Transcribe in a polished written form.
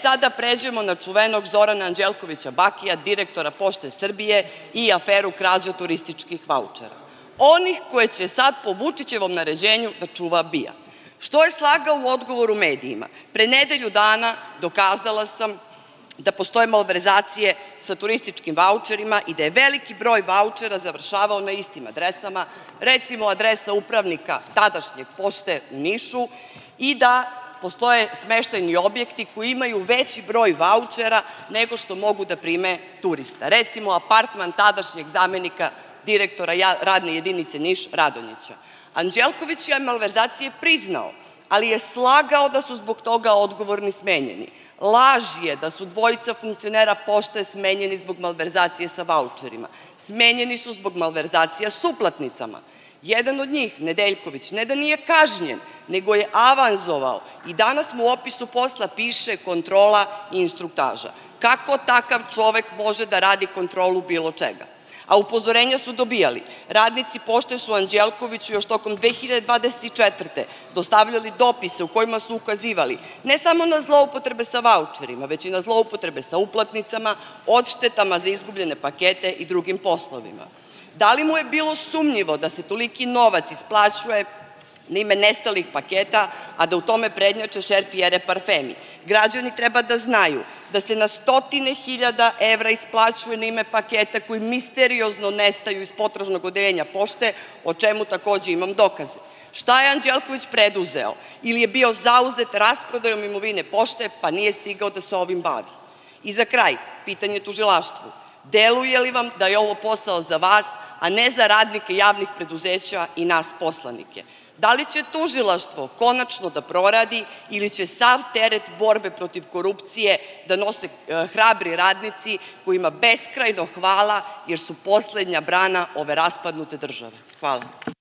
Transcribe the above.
Sada pređemo na čuvenog Zorana Anđelkovića Bakija, direktora Pošte Srbije i aferu krađa turističkih vaučera. Onih koje će sad po Vučićevom naređenju da čuva BIA. Što je slagao u odgovoru medijima? Pre nedelju dana dokazala sam da postoje malverzacije sa turističkim vaučerima i da je veliki broj vaučera završavao na istim adresama, recimo adresa upravnika tadašnjeg Pošte u Nišu, i da postoje smeštajni objekti koji imaju veći broj vaučera nego što mogu da prime turista. Recimo, apartman tadašnjeg zamenika direktora radne jedinice Niš, Radonjića. Anđelković je malverzacije priznao, ali je slagao da su zbog toga odgovorni smenjeni. Laž je da su dvojica funkcionera Pošte smenjeni zbog malverzacije sa vaučerima. Smenjeni su zbog malverzacija s uplatnicama. Jedan od njih, Nedeljković, ne da nije kažnjen, nego je avanzovao i danas mu u opisu posla piše kontrola i instruktaža. Kako takav čovek može da radi kontrolu bilo čega? A upozorenja su dobijali. Radnici Pošte su Anđelkoviću još tokom 2024. dostavljali dopise u kojima su ukazivali ne samo na zloupotrebe sa vaučerima, već i na zloupotrebe sa uplatnicama, odštetama za izgubljene pakete i drugim poslovima. Da li mu je bilo sumnjivo da se toliki novac isplaćuje na ime nestalih paketa, a da u tome prednjače šerpijere parfemi? Građani treba da znaju da se na stotine hiljada evra isplaćuje na ime paketa koji misteriozno nestaju iz potražnog odeljenja Pošte, o čemu takođe imam dokaze. Šta je Anđelković preduzeo? Ili je bio zauzet rasprodajom imovine Pošte, pa nije stigao da se ovim bavi? I za kraj, pitanje tužilaštvu. Deluje li vam da je ovo posao za vas, a ne za radnike javnih preduzeća i nas poslanike? Da li će tužilaštvo konačno da proradi ili će sav teret borbe protiv korupcije da nose hrabri radnici kojima beskrajno hvala jer su poslednja brana ove raspadnute države? Hvala.